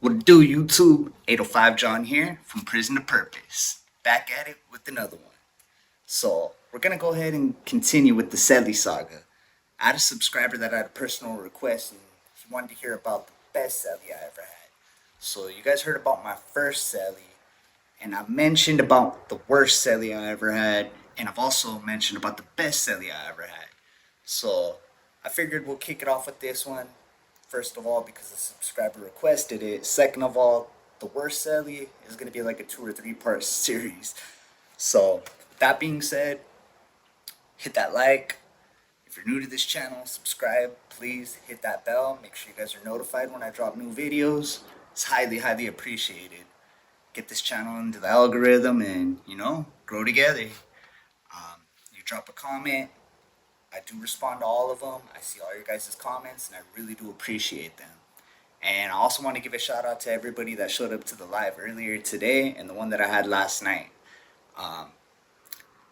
What it do, YouTube? 805 John here from Prison to Purpose. Back at it with another one. So, we're gonna go ahead and continue with the Celly saga. I had a subscriber that had a personal request and he wanted to hear about the best Celly I ever had. So, you guys heard about my first Celly, and I mentioned about the worst Celly I ever had, and I've also mentioned about the best Celly I ever had. So, I figured we'll kick it off with this one. First of all, because the subscriber requested it. Second of all, the worst Celly is going to be like a 2 or 3 part series. So, that being said, hit that like. If you're new to this channel, subscribe. Please hit that bell. Make sure you guys are notified when I drop new videos. It's highly, highly appreciated. Get this channel into the algorithm and, grow together. You drop a comment. I do respond to all of them. I see all your guys' comments and I really do appreciate them. And I also want to give a shout out to everybody that showed up to the live earlier today and the one that I had last night. I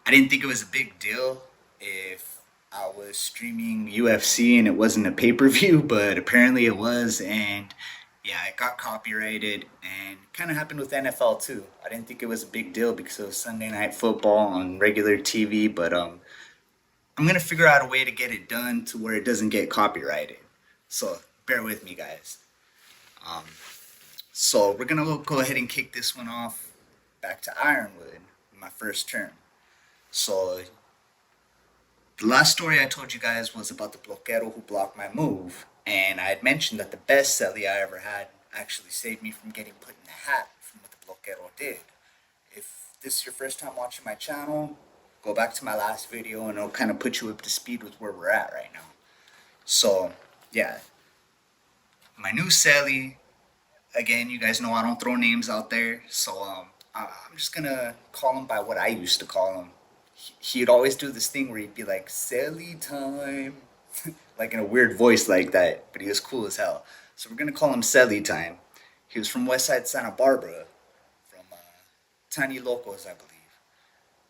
didn't think it was a big deal if I was streaming UFC and it wasn't a pay-per-view, but apparently it was, and yeah, it got copyrighted, and it kind of happened with NFL too. I didn't think it was a big deal because it was Sunday Night Football on regular TV, but I'm gonna figure out a way to get it done to where it doesn't get copyrighted. So bear with me, guys. So we're gonna go ahead and kick this one off back to Ironwood, my first term. So the last story I told you guys was about the bloquero who blocked my move, and I had mentioned that the best celly I ever had actually saved me from getting put in the hat from what the bloquero did. If this is your first time watching my channel, go back to my last video and it'll kind of put you up to speed with where we're at right now. So, yeah, my new celly, again, you guys know I don't throw names out there, so I'm just gonna call him by what I used to call him. He'd always do this thing where he'd be like, Celly time, like in a weird voice like that, but he was cool as hell. So we're gonna call him Celly time. He was from Westside Santa Barbara, from Tiny Locos, I believe.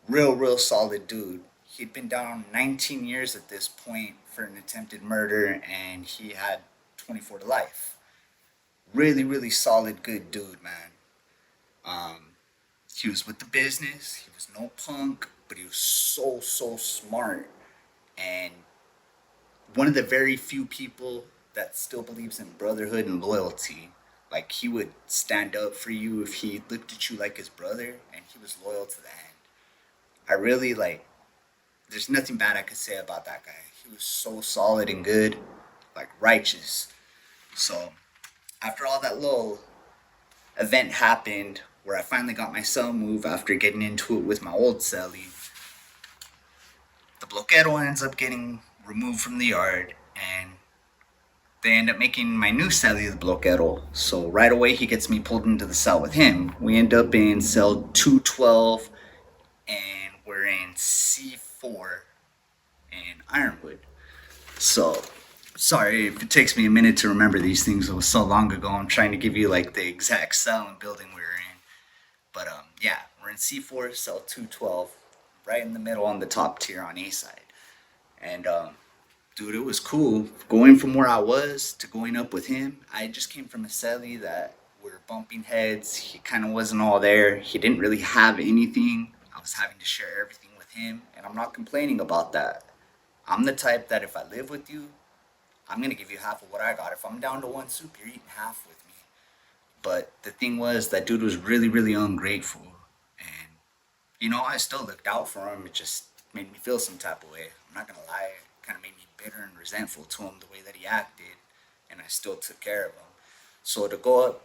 Real solid dude. He'd been down 19 years at this point for an attempted murder, and he had 24 to life. Really solid, good dude, man. He was with the business. He was no punk, but he was so smart, and one of the very few people that still believes in brotherhood and loyalty. Like, he would stand up for you if he looked at you like his brother, and he was loyal to the end. I really like, there's nothing bad I could say about that guy. He was so solid and good, like righteous. So after all that little event happened where I finally got my cell move after getting into it with my old celly, the bloquero ends up getting removed from the yard, and they end up making my new celly the bloquero. So right away he gets me pulled into the cell with him. We end up in cell 212, and we're in C4 in Ironwood. So sorry if it takes me a minute to remember these things. It was so long ago. I'm trying to give you like the exact cell and building we were in. But yeah, we're in C4, cell 212, right in the middle on the top tier on A side. And dude, it was cool going from where I was to going up with him. I just came from a celly that we were bumping heads. He kind of wasn't all there. He didn't really have anything. I was having to share everything with him, and I'm not complaining about that. I'm the type that if I live with you, I'm gonna give you half of what I got. If I'm down to one soup, you're eating half with me. But the thing was, that dude was really ungrateful, and I still looked out for him. It just made me feel some type of way. I'm not gonna lie, it kind of made me bitter and resentful to him the way that he acted, and I still took care of him. So to go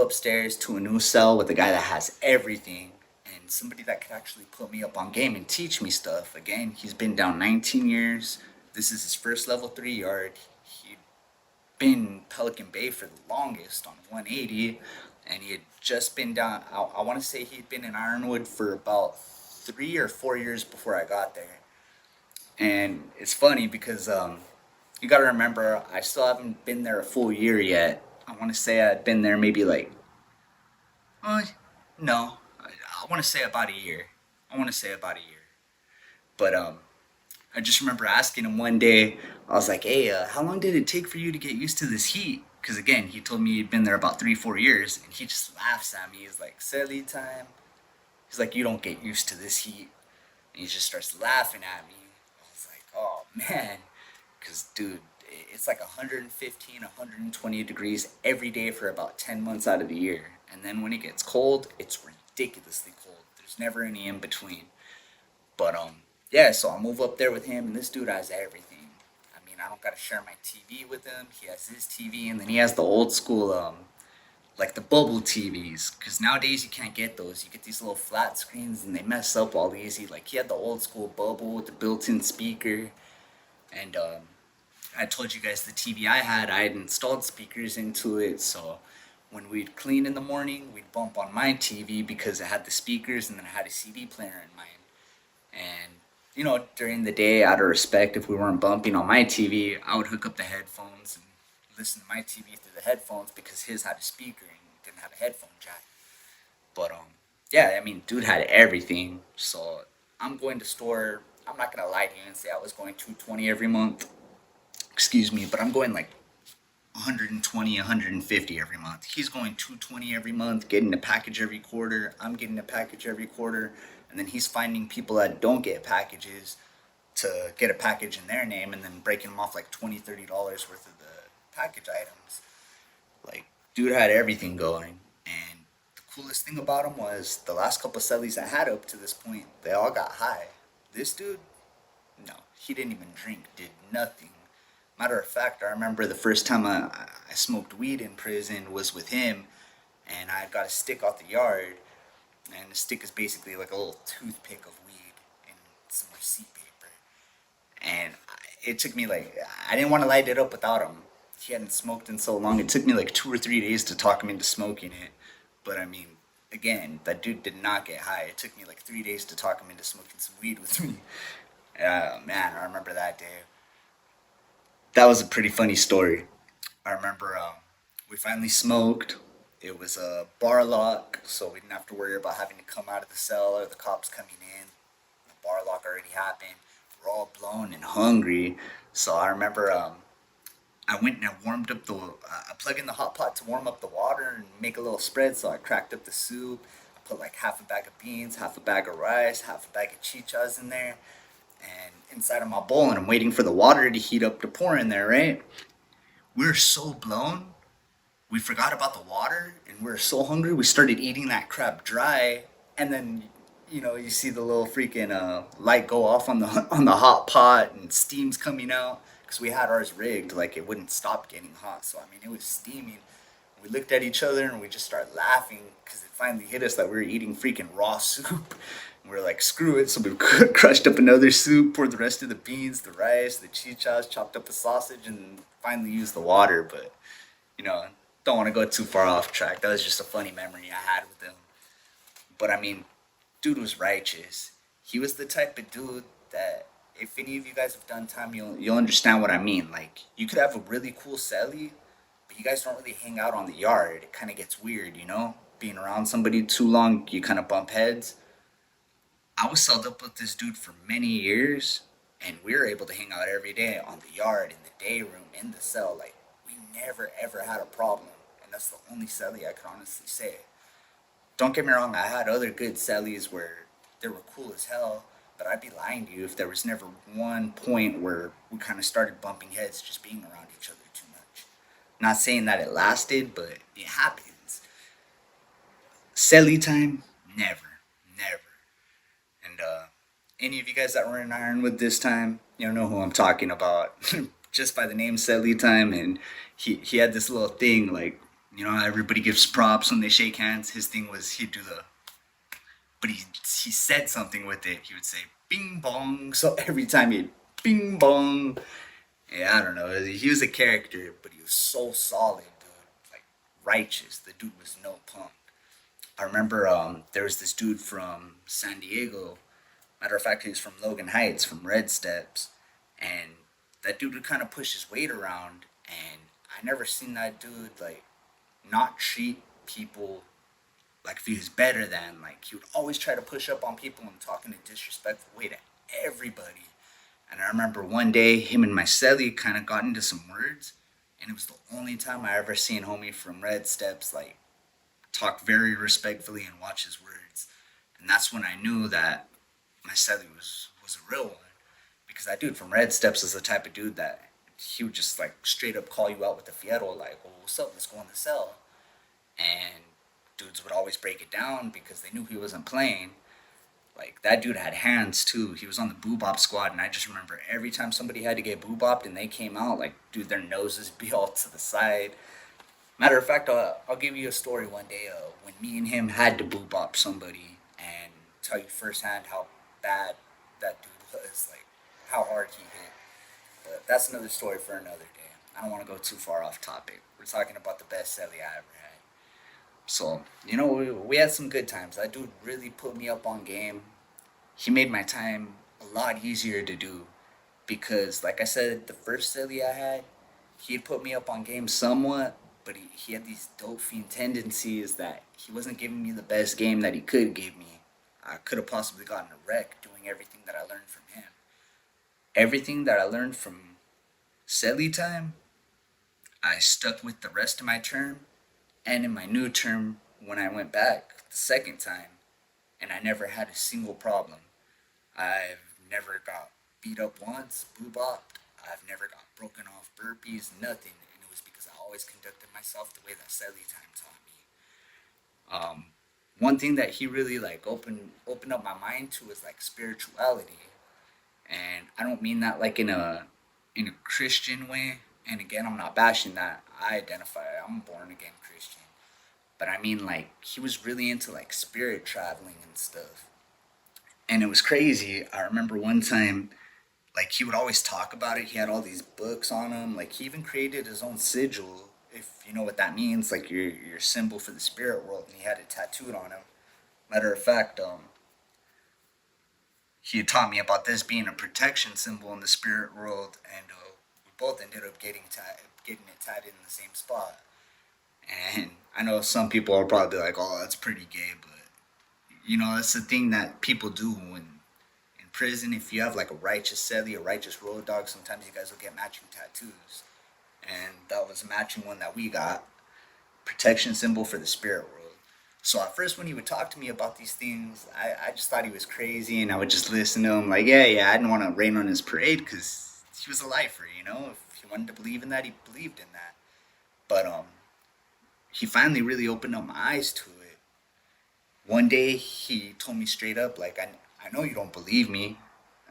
upstairs to a new cell with a guy that has everything and somebody that could actually put me up on game and teach me stuff. Again, he's been down 19 years. This is his first level 3 yard. He'd been Pelican Bay for the longest on 180, and he had just been down. I want to say he'd been in Ironwood for about 3 or 4 years before I got there. And it's funny because you got to remember, I still haven't been there a full year yet. I want to say I'd been there maybe like, uh, no, I want to say about a year. I want to say about a year. But I just remember asking him one day, I was like, hey, how long did it take for you to get used to this heat? Because again, he told me he'd been there about 3, 4 years, and he just laughs at me. He's like, Celly time. He's like, you don't get used to this heat. And he just starts laughing at me. I was like, oh man. Because, dude, it's like 115, 120 degrees every day for about 10 months out of the year. And then when it gets cold, it's ridiculously cold. There's never any in between. But yeah, so I move up there with him, and this dude has everything. I mean, I don't gotta share my TV with him. He has his TV, and then he has the old school like the bubble TVs. Cause nowadays you can't get those. You get these little flat screens, and they mess up all easy. Like he had the old school bubble with the built-in speaker, and I told you guys the TV I had installed speakers into it, so when we'd clean in the morning, we'd bump on my TV because it had the speakers, and then I had a CD player in mine. And during the day, out of respect, if we weren't bumping on my TV, I would hook up the headphones and listen to my TV through the headphones because his had a speaker and didn't have a headphone jack. But yeah, I mean, dude had everything. So I'm going to store. I'm not gonna lie to you and say I was going 220 every month. Excuse me, but I'm going like 120, 150 every month. He's going 220 every month, getting a package every quarter. I'm getting a package every quarter. And then he's finding people that don't get packages to get a package in their name and then breaking them off like $20, $30 worth of the package items. Like, dude had everything going. And the coolest thing about him was the last couple of Cellys I had up to this point, they all got high. This dude, no, he didn't even drink, did nothing. Matter of fact, I remember the first time I smoked weed in prison was with him, and I got a stick off the yard, and the stick is basically like a little toothpick of weed and some receipt paper. And it took me like, I didn't want to light it up without him. He hadn't smoked in so long. It took me like 2 or 3 days to talk him into smoking it. But I mean, again, that dude did not get high. It took me like 3 days to talk him into smoking some weed with me. Man, I remember that day. That was a pretty funny story. I remember we finally smoked. It was a bar lock, so we didn't have to worry about having to come out of the cell or the cops coming in. The bar lock already happened. We're all blown and hungry. So I remember I went and I warmed up I plugged in the hot pot to warm up the water and make a little spread. So I cracked up the soup. I put like half a bag of beans, half a bag of rice, half a bag of chichas in there, and inside of my bowl. And I'm waiting for the water to heat up to pour in there, right? We were so blown, we forgot about the water, and we were so hungry, we started eating that crap dry. And then, you see the little freaking light go off on the on the hot pot, and steam's coming out because we had ours rigged like it wouldn't stop getting hot. So I mean, it was steaming. We looked at each other and we just started laughing because it finally hit us that we were eating freaking raw soup. And we were like, screw it. So we crushed up another soup, poured the rest of the beans, the rice, the chichas, chopped up the sausage, and finally used the water. But, you know, don't want to go too far off track. That was just a funny memory I had with him. But I mean, dude was righteous. He was the type of dude that if any of you guys have done time, you'll understand what I mean. Like you could have a really cool celly, but you guys don't really hang out on the yard. It kind of gets weird, Being around somebody too long, you kind of bump heads. I was celled up with this dude for many years, and we were able to hang out every day on the yard, in the day room, in the cell. Like we never ever had a problem, and that's the only celly I can honestly say. Don't get me wrong, I had other good cellies where they were cool as hell, but I'd be lying to you if there was never one point where we kind of started bumping heads just being around each other too much. Not saying that it lasted, but it happens. Celly time, never, never. And any of you guys that were in Ironwood this time, you know who I'm talking about. Just by the name Celly time, and he had this little thing like, everybody gives props when they shake hands. His thing was he'd do but he said something with it. He would say bing bong. So every time he'd bing bong. Yeah, I don't know. He was a character, but he was so solid, dude. Like righteous. The dude was no punk. I remember there was this dude from San Diego. Matter of fact, he was from Logan Heights, from Red Steps, and that dude would kind of push his weight around, and I never seen that dude like not treat people like if he was better than. Like he would always try to push up on people and talk in a disrespectful way to everybody. And I remember one day him and my celly kind of got into some words, And it was the only time I ever seen homie from Red Steps like talk very respectfully and watch his words. And that's when I knew that my Celly was a real one. Because that dude from Red Steps is the type of dude that he would just like straight up call you out with the fierro, like, well, what's up? Let's go in the cell. And dudes would always break it down because they knew he wasn't playing. Like that dude had hands too. He was on the boobop squad, and I just remember every time somebody had to get boobopped and they came out, like, dude, their noses be all to the side. Matter of fact, I'll give you a story one day when me and him had to boobop somebody and tell you firsthand how bad that dude was, like how hard he hit. But that's another story for another day. I don't want to go too far off topic. We're talking about the best Celly I ever had. So, we had some good times. That dude really put me up on game. He made my time a lot easier to do because, like I said, the first Celly I had, he'd put me up on game somewhat, but he had these dope fiend tendencies that he wasn't giving me the best game that he could give me. I could have possibly gotten a wreck doing everything that I learned from him. Everything that I learned from Celly time, I stuck with the rest of my term and in my new term when I went back the second time, and I never had a single problem. I've never got beat up once, boobopped. I've never got broken off burpees, nothing. And it was because I always conducted myself the way that Celly time taught me. One thing that he really like opened up my mind to was like spirituality. And I don't mean that like in a Christian way. And again, I'm not bashing that. I identify I'm born again Christian. But I mean like he was really into like spirit traveling and stuff. And it was crazy. I remember one time like he would always talk about it. He had all these books on him. Like he even created his own sigil, if you know what that means, like your symbol for the spirit world, and he had it tattooed on him. Matter of fact, he had taught me about this being a protection symbol in the spirit world, and we both ended up getting it tied in the same spot. And I know some people are probably like, "Oh, that's pretty gay," but that's the thing that people do when in prison. If you have like a righteous Celly, a righteous road dog, sometimes you guys will get matching tattoos, and that was a matching one that we got. Protection symbol for the spirit world. So at first, when he would talk to me about these things, I just thought he was crazy, and I would just listen to him like, yeah, yeah. I didn't want to rain on his parade because he was a lifer. If he wanted to believe in that, he believed in that. But he finally really opened up my eyes to it. One day, he told me straight up, like, I know you don't believe me.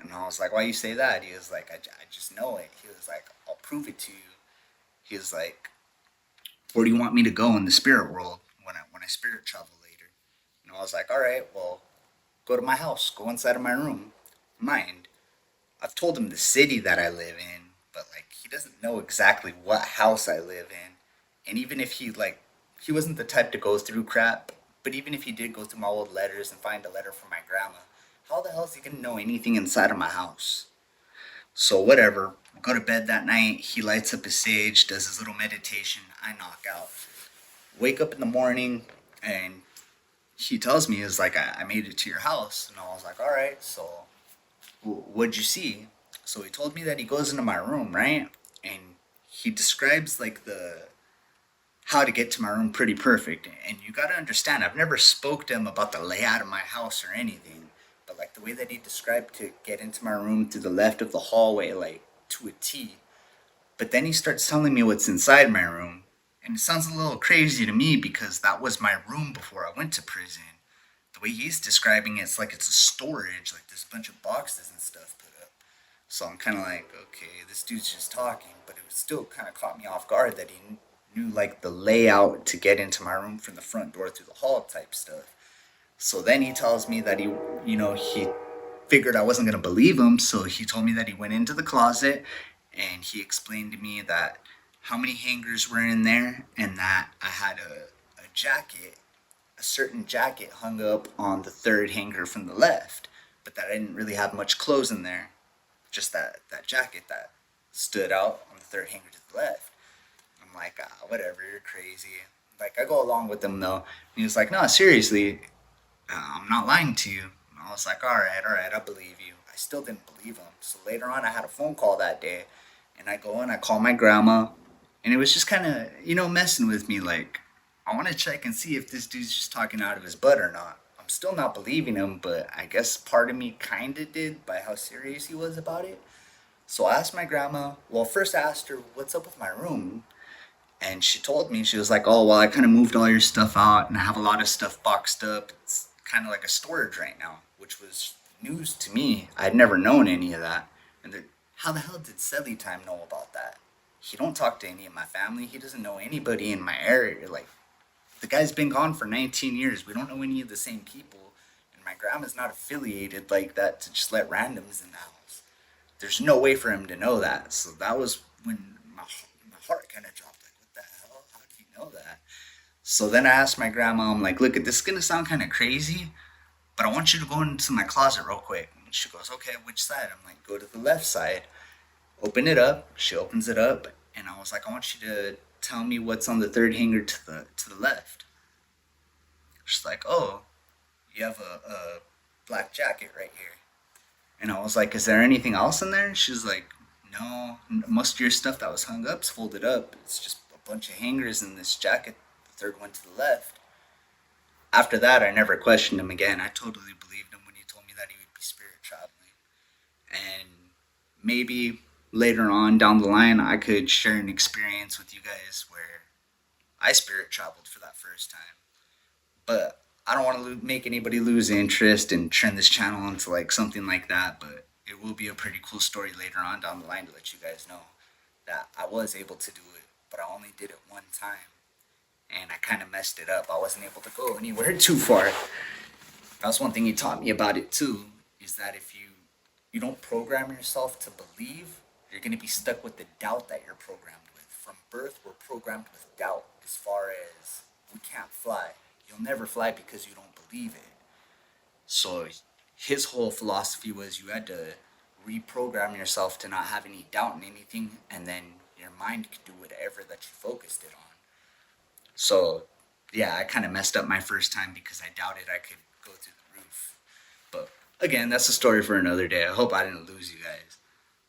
And I was like, why you say that? He was like, I just know it. He was like, I'll prove it to you. He was like, where do you want me to go in the spirit world when I spirit travel later? And I was like, all right, well, go to my house, go inside of my room. Mind, I've told him the city that I live in, but like he doesn't know exactly what house I live in. And even if he wasn't the type to go through crap, but even if he did go through my old letters and find a letter from my grandma, how the hell is he gonna know anything inside of my house? So whatever. Go to bed that night. He lights up his sage, does his little meditation. I knock out. Wake up in the morning, and he tells me, "Is like I made it to your house," and I was like, "All right." So what'd you see? So he told me that he goes into my room, right, and he describes like the how to get to my room pretty perfect. And you gotta understand, I've never spoke to him about the layout of my house or anything, but like the way that he described to get into my room through the left of the hallway, like to a T. But then he starts telling me what's inside my room. And it sounds a little crazy to me because that was my room before I went to prison. The way he's describing it, it's like it's a storage, like there's a bunch of boxes and stuff put up. So I'm kind of like, okay, this dude's just talking, but it still kind of caught me off guard that he knew like the layout to get into my room from the front door through the hall type stuff. So then he tells me that he figured I wasn't going to believe him. So he told me that he went into the closet and he explained to me that how many hangers were in there and that I had a jacket, a certain jacket hung up on the third hanger from the left, but that I didn't really have much clothes in there. Just that jacket that stood out on the third hanger to the left. I'm like, whatever, you're crazy. Like, I go along with him though. And he was like, no, seriously, I'm not lying to you. And I was like, all right, I believe you. I still didn't believe him. So later on, I had a phone call that day, and I go and I call my grandma, And it was just kind of, messing with me. Like, I want to check and see if this dude's just talking out of his butt or not. I'm still not believing him, but I guess part of me kind of did by how serious he was about it. So I asked my grandma, well, first I asked her, what's up with my room? And she told me, she was like, oh, well, I kind of moved all your stuff out and I have a lot of stuff boxed up. It's kind of like a storage right now, which was news to me. I'd never known any of that. And how the hell did Celly Time know about that? He don't talk to any of my family. He doesn't know anybody in my area. Like, the guy's been gone for 19 years. We don't know any of the same people. And my grandma's not affiliated like that to just let randoms in the house. There's no way for him to know that. So that was when my heart kind of dropped. Like, what the hell? How did he know that? So then I asked my grandma, I'm like, look, this is going to sound kind of crazy, but I want you to go into my closet real quick. And she goes, okay, which side? I'm like, go to the left side. Open it up. She opens it up. And I was like, I want you to tell me what's on the third hanger to the left. She's like, oh, you have a black jacket right here. And I was like, is there anything else in there? And she's like, no, most of your stuff that was hung up's folded up. It's just a bunch of hangers in this jacket, the third one to the left. After that, I never questioned him again. I totally believed him when he told me that he would be spirit traveling. And maybe later on down the line, I could share an experience with you guys where I spirit traveled for that first time. But I don't want to make anybody lose interest and turn this channel into like something like that. But it will be a pretty cool story later on down the line to let you guys know that I was able to do it, but I only did it one time, and I kind of messed it up. I wasn't able to go anywhere too far. That's one thing he taught me about it too, is that if you don't program yourself to believe, you're gonna be stuck with the doubt that you're programmed with. From birth, we're programmed with doubt. As far as we can't fly, you'll never fly because you don't believe it. So his whole philosophy was you had to reprogram yourself to not have any doubt in anything, and then your mind could do whatever that you focused it on. So yeah, I kind of messed up my first time because I doubted I could go through the roof. But again, that's a story for another day. I hope I didn't lose you guys.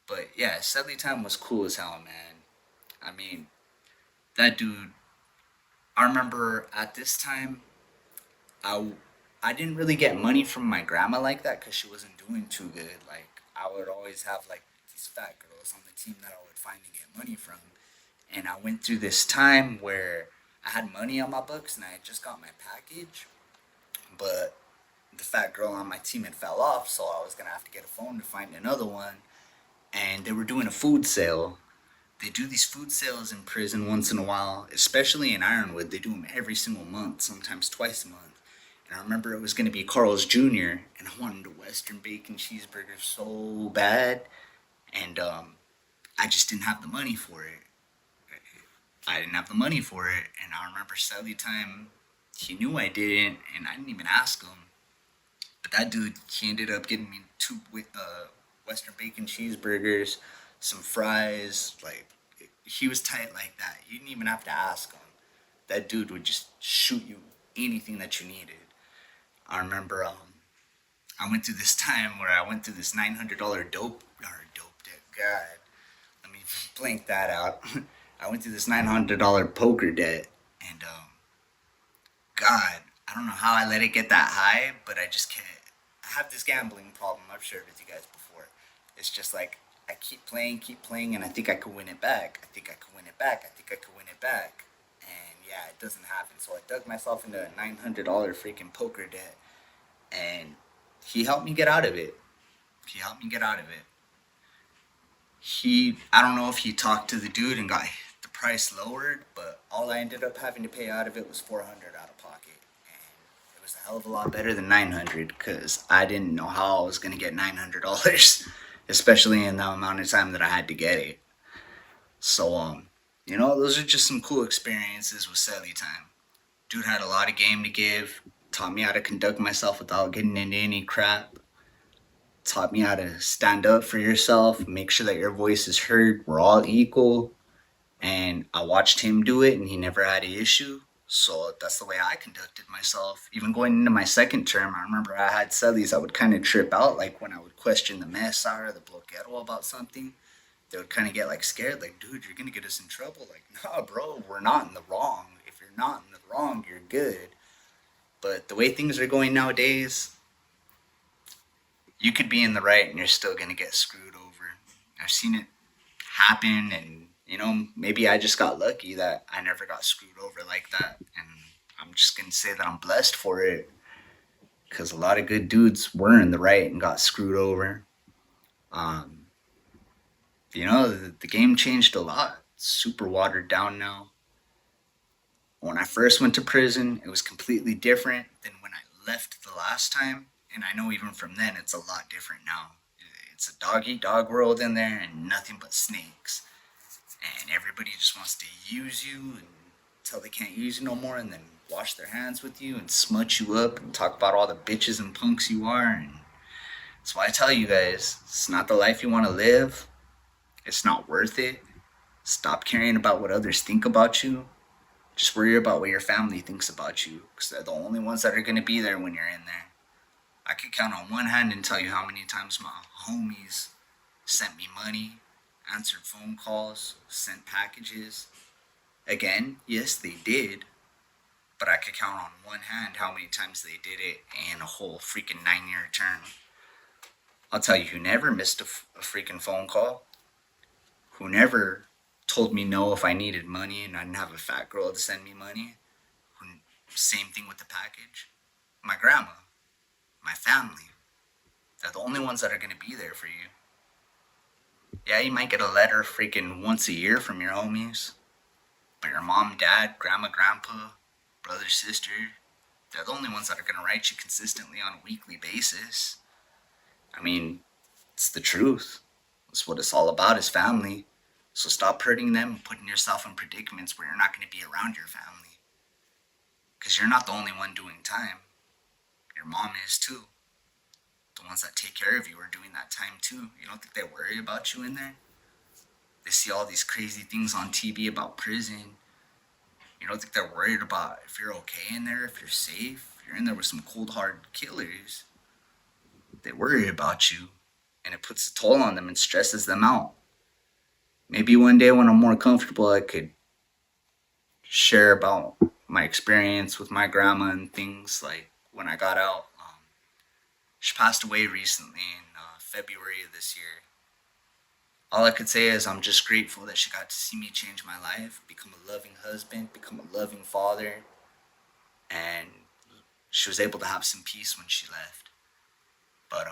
But yeah, Sedley Time was cool as hell, man. I mean, that dude. I remember at this time, I I didn't really get money from my grandma like that because she wasn't doing too good. Like I would always have like these fat girls on the team that I would find and get money from. And I went through this time where I had money on my books and I had just got my package, but the fat girl on my team had fell off, so I was gonna have to get a phone to find another one. And they were doing a food sale. They do these food sales in prison once in a while, especially in Ironwood. They do them every single month, sometimes twice a month. And I remember it was going to be Carl's Jr., and I wanted a Western bacon cheeseburger so bad. And I just didn't have the money for it. I didn't have the money for it. And I remember Sally Time, he knew I didn't, and I didn't even ask him. But that dude, he ended up getting me two Western bacon cheeseburgers, some fries. Like, he was tight like that. You didn't even have to ask him. That dude would just shoot you anything that you needed. I remember I went through this time where I went through this $900 dope debt. God, let me blank that out. I went through this $900 poker debt, and God, I don't know how I let it get that high, but I just can't. I have this gambling problem. I've shared with you guys before. It's just like I keep playing, and I think I could win it back. I think I could win it back. I think I could win it back. And yeah, it doesn't happen. So I dug myself into a $900 freaking poker debt, and he helped me get out of it. He helped me get out of it. I don't know if he talked to the dude and got the price lowered, but all I ended up having to pay out of it was 400 out of pocket, and it was a hell of a lot better than 900 because I didn't know how I was gonna get $900, especially in the amount of time that I had to get it. So those are just some cool experiences with Celly Time. Dude had a lot of game to give. Taught me how to conduct myself without getting into any crap. Taught me how to stand up for yourself, make sure that your voice is heard. We're all equal. And I watched him do it, and he never had an issue. So that's the way I conducted myself. Even going into my second term, I remember I had Cellies I would kind of trip out, like when I would question the mesa or the bloquero about something. they would kind of get like scared, like, dude, you're gonna get us in trouble. Like, nah, bro, we're not in the wrong. If you're not in the wrong, you're good. But the way things are going nowadays, you could be in the right and you're still gonna get screwed over. I've seen it happen, and maybe I just got lucky that I never got screwed over like that. And I'm just gonna say that I'm blessed for it, because a lot of good dudes were in the right and got screwed over. Um, the game changed a lot. It's super watered down now. When I first went to prison, it was completely different than when I left the last time. And I know even from then, it's a lot different now. It's a dog eat dog world in there and nothing but snakes. And everybody just wants to use you until they can't use you no more, and then wash their hands with you and smut you up and talk about all the bitches and punks you are. And that's why I tell you guys, it's not the life you want to live. It's not worth it. Stop caring about what others think about you. Just worry about what your family thinks about you, because they're the only ones that are going to be there when you're in there. I could count on one hand and tell you how many times my homies sent me money, answered phone calls, sent packages. Again, yes, they did, but I could count on one hand how many times they did it in a whole freaking 9-year term. I'll tell you who never missed a freaking phone call, who never told me no if I needed money and I didn't have a fat girl to send me money. Same thing with the package. My grandma, my family. They're the only ones that are going to be there for you. Yeah, you might get a letter freaking once a year from your homies, but your mom, dad, grandma, grandpa, brother, sister, they're the only ones that are going to write you consistently on a weekly basis. I mean, it's the truth. It's what it's all about, is family. So stop hurting them and putting yourself in predicaments where you're not going to be around your family. Because you're not the only one doing time. Your mom is too. The ones that take care of you are doing that time too. You don't think they worry about you in there? They see all these crazy things on TV about prison. You don't think they're worried about if you're okay in there, if you're safe? If you're in there with some cold hard killers, they worry about you, and it puts a toll on them and stresses them out. Maybe one day when I'm more comfortable, I could share about my experience with my grandma and things like when I got out. She passed away recently in February of this year. All I could say is I'm just grateful that she got to see me change my life, become a loving husband, become a loving father, and she was able to have some peace when she left. But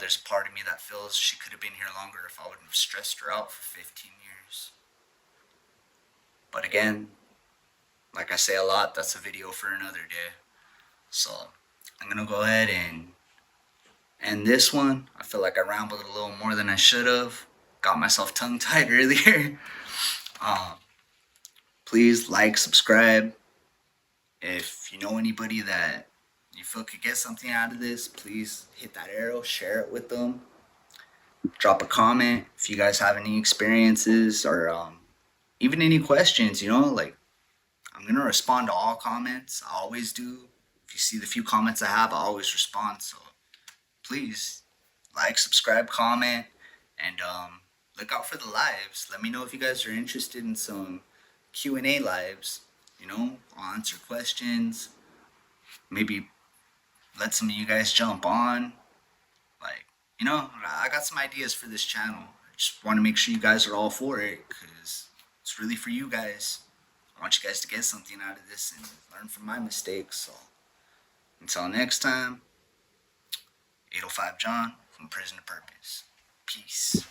there's a part of me that feels she could have been here longer if I wouldn't have stressed her out for 15 years. But again, like I say a lot, that's a video for another day. So I'm gonna go ahead and end this one. I feel like I rambled a little more than I should have. Got myself tongue-tied earlier. Please like, subscribe. If you know anybody that you feel could get something out of this, please hit that arrow, share it with them. Drop a comment if you guys have any experiences or even any questions, like I'm going to respond to all comments. I always do. If you see the few comments I have, I always respond. So please like, subscribe, comment, and look out for the lives. Let me know if you guys are interested in some Q&A lives. I'll answer questions. Maybe let some of you guys jump on. I got some ideas for this channel. I just want to make sure you guys are all for it, because it's really for you guys. I want you guys to get something out of this and learn from my mistakes. So until next time, 805 John from Prison to Purpose. Peace.